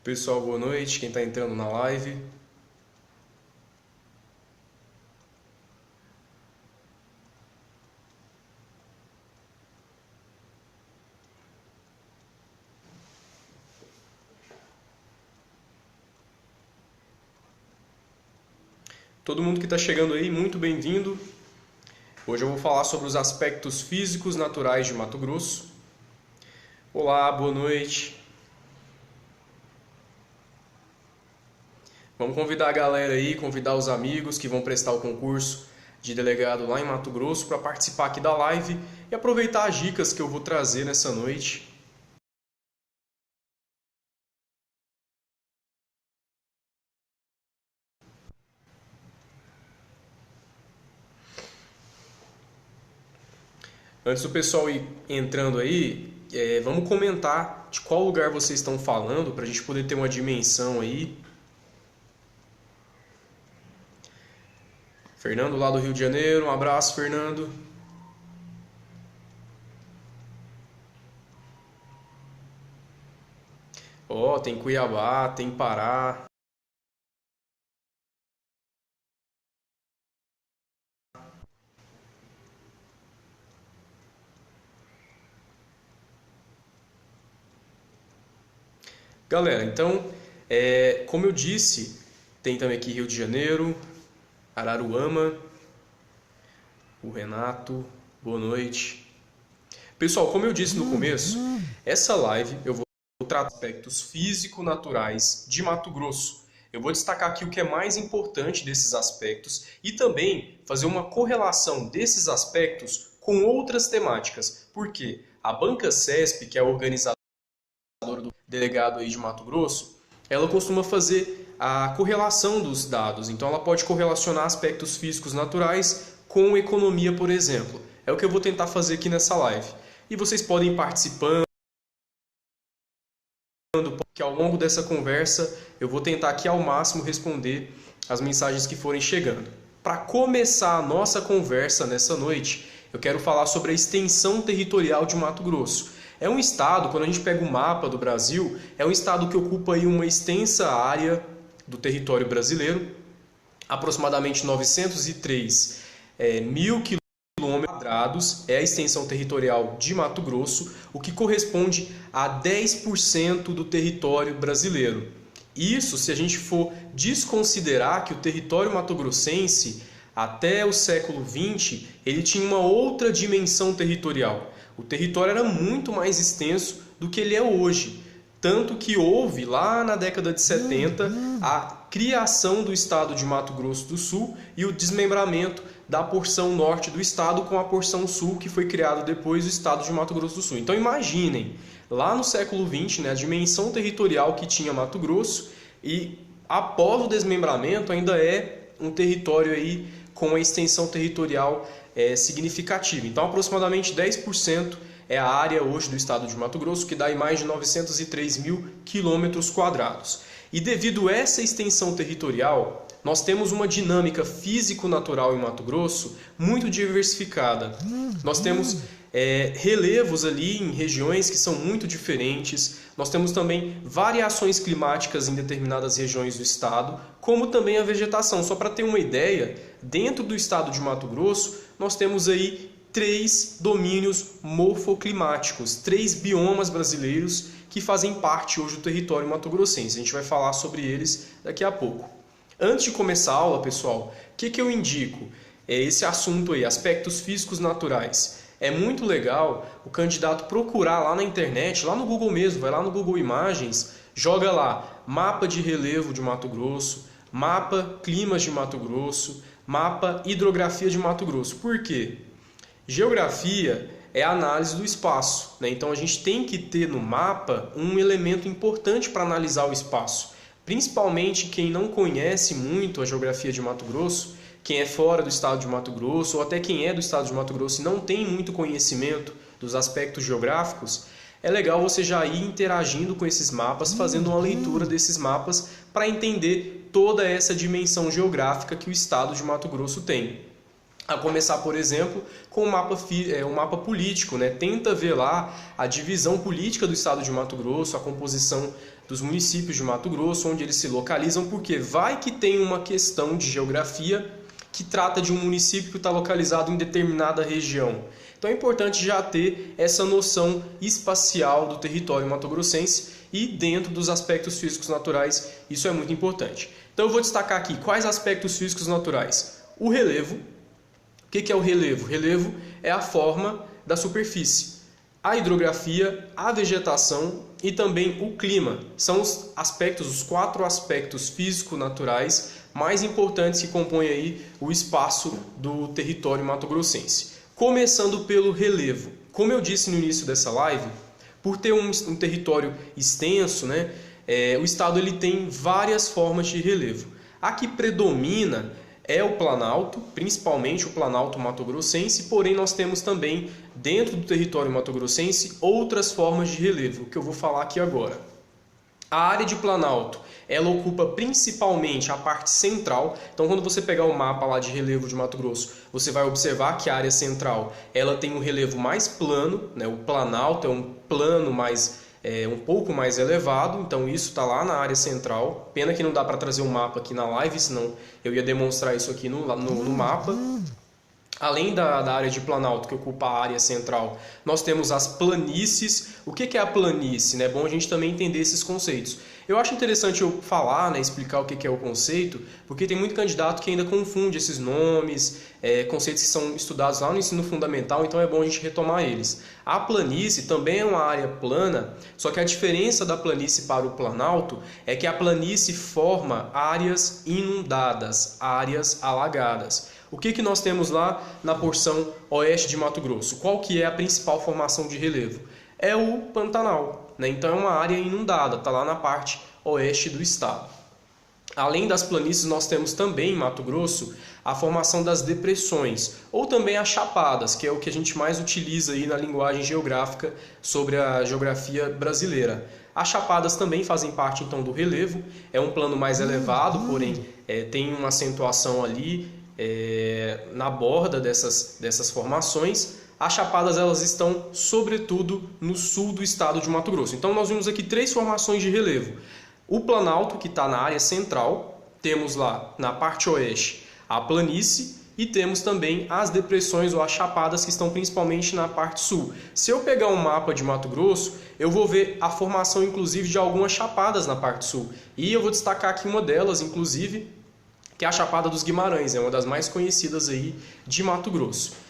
Pessoal, boa noite. Quem está entrando na live. Todo mundo que está chegando aí, muito bem-vindo. Hoje eu vou falar sobre os aspectos físicos naturais de Mato Grosso. Olá, boa noite. Vamos convidar a galera aí, convidar os amigos que vão prestar o concurso de delegado lá em Mato Grosso para participar aqui da live e aproveitar as dicas que eu vou trazer nessa noite. Antes do pessoal ir entrando aí, vamos comentar de qual lugar vocês estão falando para a gente poder ter uma dimensão aí. Fernando lá do Rio de Janeiro, um abraço, Fernando. Ó, tem Cuiabá, tem Pará. Galera, então, como eu disse, tem também aqui Rio de Janeiro, Araruama, o Renato, boa noite. Pessoal, como eu disse no começo, essa live eu vou tratar aspectos físico-naturais de Mato Grosso. Eu vou destacar aqui o que é mais importante desses aspectos e também fazer uma correlação desses aspectos com outras temáticas. Por quê? A Banca CESP, que é a organizadora do delegado aí de Mato Grosso, ela costuma fazer a correlação dos dados. Então ela pode correlacionar aspectos físicos naturais com economia, por exemplo. É o que eu vou tentar fazer aqui nessa live. E vocês podem ir participando, que ao longo dessa conversa eu vou tentar aqui ao máximo responder as mensagens que forem chegando. Para começar a nossa conversa nessa noite, eu quero falar sobre a extensão territorial de Mato Grosso. É um estado, quando a gente pega o mapa do Brasil, é um estado que ocupa aí uma extensa área do território brasileiro, aproximadamente 903 mil quilômetros quadrados é a extensão territorial de Mato Grosso, o que corresponde a 10% do território brasileiro. Isso se a gente for desconsiderar que o território mato-grossense, até o século XX, ele tinha uma outra dimensão territorial. O território era muito mais extenso do que ele é hoje. Tanto que houve, lá na década de 70, a criação do estado de Mato Grosso do Sul e o desmembramento da porção norte do estado com a porção sul, que foi criado depois do estado de Mato Grosso do Sul. Então imaginem, lá no século XX, né, a dimensão territorial que tinha Mato Grosso e após o desmembramento ainda é um território aí com uma extensão territorial significativa. Então aproximadamente 10% é a área hoje do estado de Mato Grosso, que dá em mais de 903 mil quilômetros quadrados. E devido a essa extensão territorial, nós temos uma dinâmica físico-natural em Mato Grosso muito diversificada. Nós temos relevos ali em regiões que são muito diferentes. Nós temos também variações climáticas em determinadas regiões do estado, como também a vegetação. Só para ter uma ideia, dentro do estado de Mato Grosso, nós temos aí 3 domínios morfoclimáticos, 3 biomas brasileiros que fazem parte hoje do território mato-grossense. A gente vai falar sobre eles daqui a pouco. Antes de começar a aula, pessoal, o que eu indico? Esse assunto aí, aspectos físicos naturais. É muito legal o candidato procurar lá na internet, lá no Google mesmo, vai lá no Google Imagens, joga lá mapa de relevo de Mato Grosso, mapa climas de Mato Grosso, mapa hidrografia de Mato Grosso. Por quê? Geografia é a análise do espaço, né? Então a gente tem que ter no mapa um elemento importante para analisar o espaço. Principalmente quem não conhece muito a geografia de Mato Grosso, quem é fora do estado de Mato Grosso, ou até quem é do estado de Mato Grosso e não tem muito conhecimento dos aspectos geográficos, é legal você já ir interagindo com esses mapas, fazendo uma leitura desses mapas para entender toda essa dimensão geográfica que o estado de Mato Grosso tem. A começar, por exemplo, com o mapa político, né? Tenta ver lá a divisão política do estado de Mato Grosso, a composição dos municípios de Mato Grosso, onde eles se localizam, porque vai que tem uma questão de geografia que trata de um município que está localizado em determinada região. Então é importante já ter essa noção espacial do território mato-grossense e dentro dos aspectos físicos naturais, isso é muito importante. Então eu vou destacar aqui quais aspectos físicos naturais. O relevo. O que é o relevo? O relevo é a forma da superfície. A hidrografia, a vegetação e também o clima. São os 4 aspectos físico-naturais mais importantes que compõem aí o espaço do território mato-grossense. Começando pelo relevo. Como eu disse no início dessa live, por ter um território extenso, né, o estado ele tem várias formas de relevo. A que predomina é o planalto, principalmente o planalto mato-grossense, porém nós temos também, dentro do território mato-grossense, outras formas de relevo, que eu vou falar aqui agora. A área de planalto, ela ocupa principalmente a parte central. Então, quando você pegar o mapa lá de relevo de Mato Grosso, você vai observar que a área central ela tem um relevo mais plano, né? O planalto é um plano um pouco mais elevado, então isso está lá na área central. Pena que não dá para trazer um mapa aqui na live, senão eu ia demonstrar isso aqui no mapa. Além da área de planalto, que ocupa a área central, nós temos as planícies. O que é a planície? É bom a gente também entender esses conceitos. Eu acho interessante eu falar, né, explicar o que é o conceito, porque tem muito candidato que ainda confunde esses nomes, conceitos que são estudados lá no ensino fundamental, então é bom a gente retomar eles. A planície também é uma área plana, só que a diferença da planície para o planalto é que a planície forma áreas inundadas, áreas alagadas. O que nós temos lá na porção oeste de Mato Grosso? Qual que é a principal formação de relevo? É o Pantanal, né? Então é uma área inundada, está lá na parte oeste do estado. Além das planícies, nós temos também em Mato Grosso a formação das depressões, ou também as chapadas, que é o que a gente mais utiliza aí na linguagem geográfica sobre a geografia brasileira. As chapadas também fazem parte então do relevo, é um plano mais elevado, porém tem uma acentuação ali na borda dessas formações. As chapadas elas estão sobretudo no sul do estado de Mato Grosso. Então nós vimos aqui 3 formações de relevo. O planalto, que está na área central, temos lá na parte oeste a planície e temos também as depressões ou as chapadas que estão principalmente na parte sul. Se eu pegar um mapa de Mato Grosso, eu vou ver a formação inclusive de algumas chapadas na parte sul. E eu vou destacar aqui uma delas, inclusive, que é a Chapada dos Guimarães, é uma das mais conhecidas aí de Mato Grosso.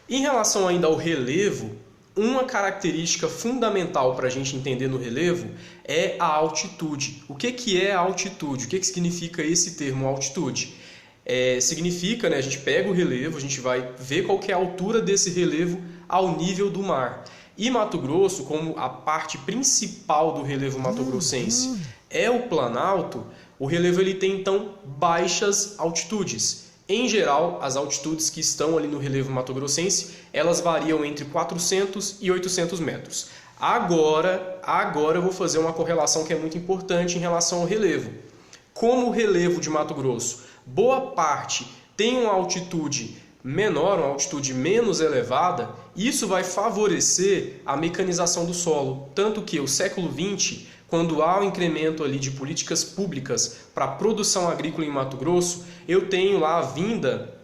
Em relação ainda ao relevo, uma característica fundamental para a gente entender no relevo é a altitude. O que é a altitude? O que significa esse termo altitude? Significa, né, a gente pega o relevo, a gente vai ver qual que é a altura desse relevo ao nível do mar. E Mato Grosso, como a parte principal do relevo mato-grossense é o planalto, o relevo ele tem então baixas altitudes. Em geral, as altitudes que estão ali no relevo mato-grossense, elas variam entre 400 e 800 metros. Agora eu vou fazer uma correlação que é muito importante em relação ao relevo. Como o relevo de Mato Grosso, boa parte tem uma altitude menor, uma altitude menos elevada, isso vai favorecer a mecanização do solo. Tanto que o século XX, quando há um incremento ali de políticas públicas para a produção agrícola em Mato Grosso, eu tenho lá a vinda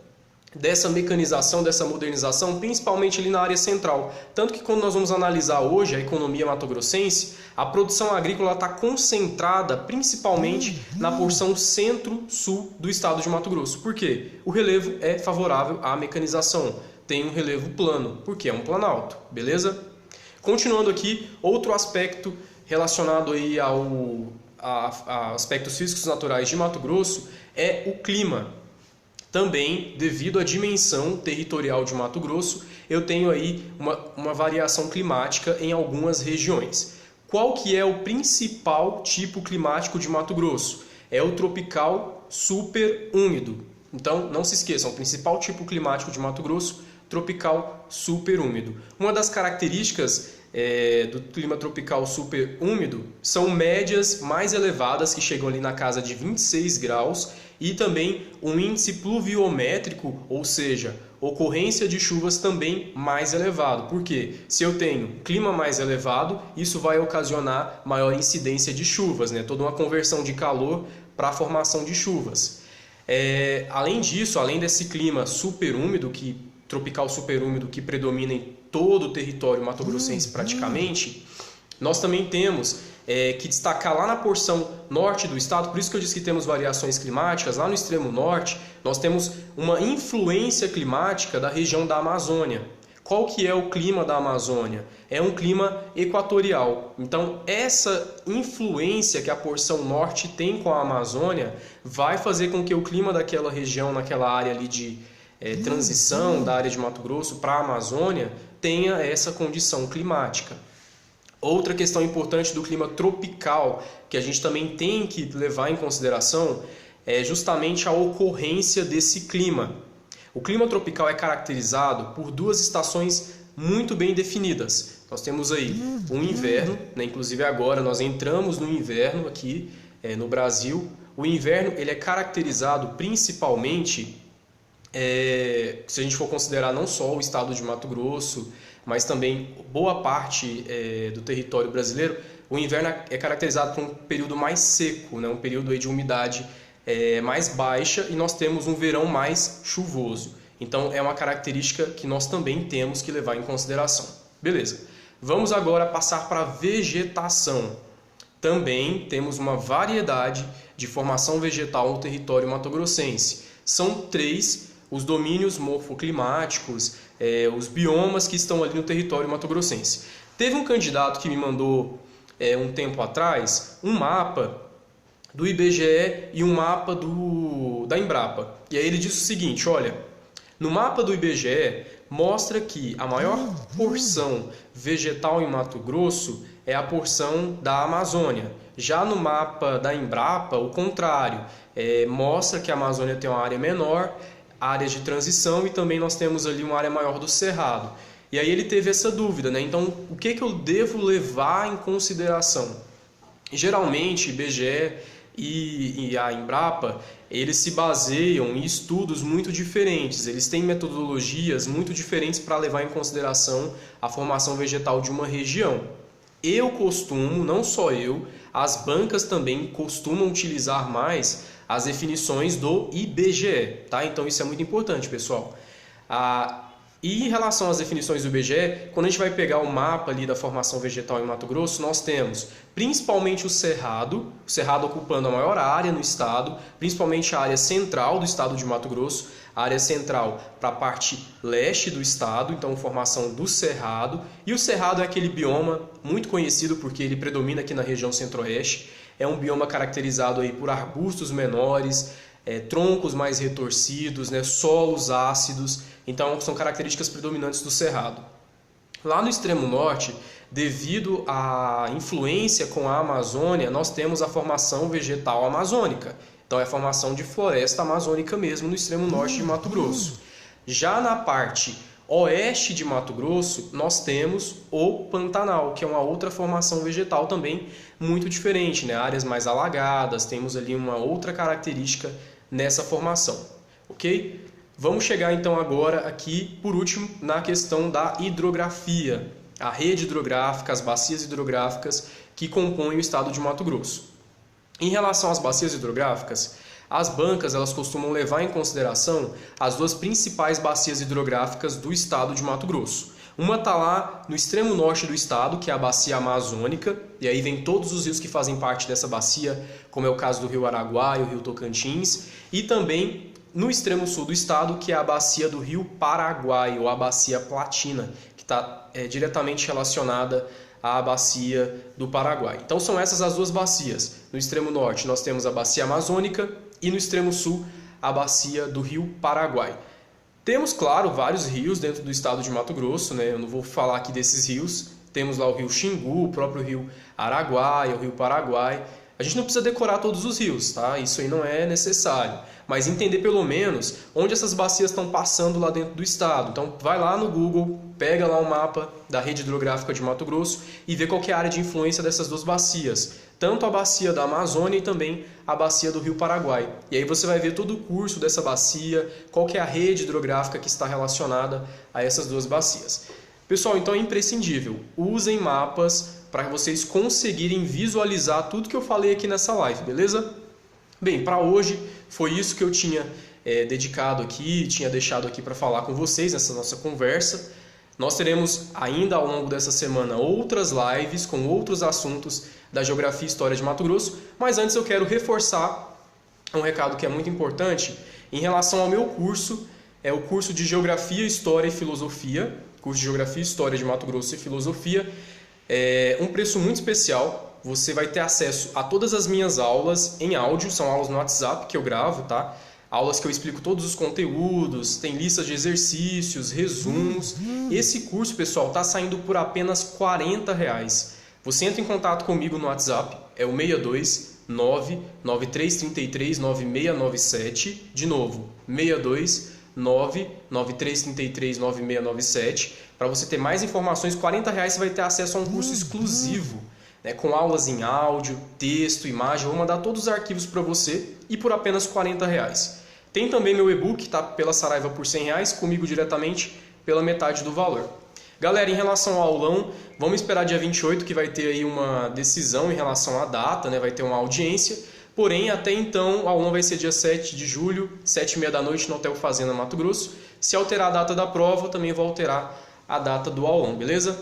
dessa mecanização, dessa modernização, principalmente ali na área central. Tanto que quando nós vamos analisar hoje a economia mato-grossense, a produção agrícola está concentrada principalmente na porção centro-sul do estado de Mato Grosso. Por quê? O relevo é favorável à mecanização. Tem um relevo plano, porque é um planalto, beleza? Continuando aqui, outro aspecto relacionado aí a aspectos físicos naturais de Mato Grosso é o clima. Também, devido à dimensão territorial de Mato Grosso, eu tenho aí uma variação climática em algumas regiões. Qual que é o principal tipo climático de Mato Grosso? É o tropical super úmido. Então, não se esqueçam, o principal tipo climático de Mato Grosso, tropical super úmido. Uma das características do clima tropical super úmido são médias mais elevadas, que chegam ali na casa de 26 graus, e também um índice pluviométrico, ou seja, ocorrência de chuvas também mais elevado. Por quê? Se eu tenho clima mais elevado, isso vai ocasionar maior incidência de chuvas, né? Toda uma conversão de calor para a formação de chuvas. Além disso, além desse clima superúmido, tropical superúmido que predomina em todo o território mato-grossense praticamente, nós também temos que destacar lá na porção norte do estado. Por isso que eu disse que temos variações climáticas. Lá no extremo norte, nós temos uma influência climática da região da Amazônia. Qual que é o clima da Amazônia? É um clima equatorial. Então, essa influência que a porção norte tem com a Amazônia vai fazer com que o clima daquela região, naquela área ali de transição da área de Mato Grosso para a Amazônia, tenha essa condição climática. Outra questão importante do clima tropical, que a gente também tem que levar em consideração, é justamente a ocorrência desse clima. O clima tropical é caracterizado por duas estações muito bem definidas. Nós temos aí o inverno, né? Inclusive agora nós entramos no inverno aqui no Brasil. O inverno ele é caracterizado principalmente, se a gente for considerar não só o estado de Mato Grosso, mas também boa parte do território brasileiro, o inverno é caracterizado por um período mais seco, né? Um período aí de umidade mais baixa, e nós temos um verão mais chuvoso. Então é uma característica que nós também temos que levar em consideração. Beleza. Vamos agora passar para a vegetação. Também temos uma variedade de formação vegetal no território mato-grossense. São 3 os domínios morfoclimáticos, os biomas que estão ali no território mato-grossense. Teve um candidato que me mandou um tempo atrás um mapa do IBGE e um mapa da Embrapa. E aí ele disse o seguinte: olha, no mapa do IBGE mostra que a maior porção vegetal em Mato Grosso é a porção da Amazônia. Já no mapa da Embrapa, o contrário, mostra que a Amazônia tem uma área menor, áreas de transição, e também nós temos ali uma área maior do Cerrado. E aí ele teve essa dúvida, né? Então, o que eu devo levar em consideração? Geralmente, IBGE e a Embrapa, eles se baseiam em estudos muito diferentes. Eles têm metodologias muito diferentes para levar em consideração a formação vegetal de uma região. Eu costumo, não só eu, as bancas também costumam utilizar mais as definições do IBGE, tá? Então isso é muito importante, pessoal. E em relação às definições do IBGE, quando a gente vai pegar o mapa ali da formação vegetal em Mato Grosso, nós temos principalmente o Cerrado ocupando a maior área no estado, principalmente a área central do estado de Mato Grosso, a área central para a parte leste do estado, então formação do Cerrado. E o Cerrado é aquele bioma muito conhecido porque ele predomina aqui na região centro-oeste. É um bioma caracterizado aí por arbustos menores, troncos mais retorcidos, né, solos ácidos. Então, são características predominantes do Cerrado. Lá no extremo norte, devido à influência com a Amazônia, nós temos a formação vegetal amazônica. Então, é a formação de floresta amazônica mesmo no extremo norte de Mato Grosso. Já na parte oeste de Mato Grosso, nós temos o Pantanal, que é uma outra formação vegetal também muito diferente, né? Áreas mais alagadas, temos ali uma outra característica nessa formação, ok? Vamos chegar então agora aqui, por último, na questão da hidrografia, a rede hidrográfica, as bacias hidrográficas que compõem o estado de Mato Grosso. Em relação às bacias hidrográficas, as bancas elas costumam levar em consideração as duas principais bacias hidrográficas do estado de Mato Grosso. Uma está lá no extremo norte do estado, que é a bacia amazônica, e aí vem todos os rios que fazem parte dessa bacia, como é o caso do rio Araguaia, o rio Tocantins, e também no extremo sul do estado, que é a bacia do rio Paraguai, ou a bacia Platina, que está diretamente relacionada à bacia do Paraguai. Então são essas as duas bacias. No extremo norte nós temos a bacia amazônica e no extremo sul a bacia do rio Paraguai. Temos, claro, vários rios dentro do estado de Mato Grosso, né? Eu não vou falar aqui desses rios. Temos lá o rio Xingu, o próprio rio Araguaia, o rio Paraguai. A gente não precisa decorar todos os rios, tá? Isso aí não é necessário. Mas entender pelo menos onde essas bacias estão passando lá dentro do estado. Então vai lá no Google, pega lá o mapa da rede hidrográfica de Mato Grosso e vê qual que é a área de influência dessas duas bacias. Tanto a bacia da Amazônia e também a bacia do Rio Paraguai. E aí você vai ver todo o curso dessa bacia, qual que é a rede hidrográfica que está relacionada a essas duas bacias. Pessoal, então é imprescindível. Usem mapas para vocês conseguirem visualizar tudo que eu falei aqui nessa live, beleza? Bem, para hoje foi isso que eu tinha dedicado aqui, tinha deixado aqui para falar com vocês nessa nossa conversa. Nós teremos ainda ao longo dessa semana outras lives com outros assuntos da geografia e história de Mato Grosso, mas antes eu quero reforçar um recado que é muito importante em relação ao meu curso, é o curso de Geografia, História e Filosofia, curso de Geografia, História de Mato Grosso e Filosofia, um preço muito especial. Você vai ter acesso a todas as minhas aulas em áudio, são aulas no WhatsApp que eu gravo, tá? Aulas que eu explico todos os conteúdos, tem listas de exercícios, resumos. Esse curso, pessoal, está saindo por apenas R$40. Você entra em contato comigo no WhatsApp, é o 62 99333 9697, de novo, 62 99333 9697. Para você ter mais informações, R$40 você vai ter acesso a um curso exclusivo, né, com aulas em áudio, texto, imagem. Eu vou mandar todos os arquivos para você e por apenas R$40. Tem também meu e-book, tá, pela Saraiva por R$100, comigo diretamente pela metade do valor. Galera, em relação ao aulão, vamos esperar dia 28 que vai ter aí uma decisão em relação à data, né, vai ter uma audiência. Porém, até então, o aulão vai ser dia 7 de julho, 7h30 da noite no Hotel Fazenda Mato Grosso. Se alterar a data da prova, também vou alterar a data do aulão, beleza?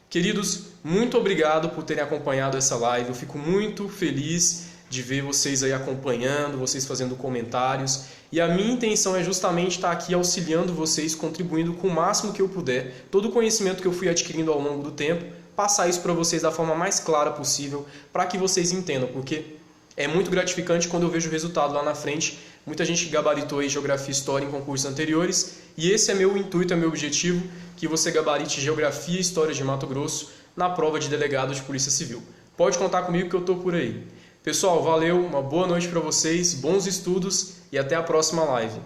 Queridos, muito obrigado por terem acompanhado essa live. Eu fico muito feliz de ver vocês aí acompanhando, vocês fazendo comentários. E a minha intenção é justamente estar aqui auxiliando vocês, contribuindo com o máximo que eu puder. Todo o conhecimento que eu fui adquirindo ao longo do tempo, passar isso para vocês da forma mais clara possível, para que vocês entendam, porque é muito gratificante quando eu vejo o resultado lá na frente. Muita gente gabaritou aí Geografia e História em concursos anteriores, e esse é meu intuito, é meu objetivo, que você gabarite Geografia e História de Mato Grosso na prova de delegado de Polícia Civil. Pode contar comigo que eu estou por aí. Pessoal, valeu, uma boa noite para vocês, bons estudos e até a próxima live.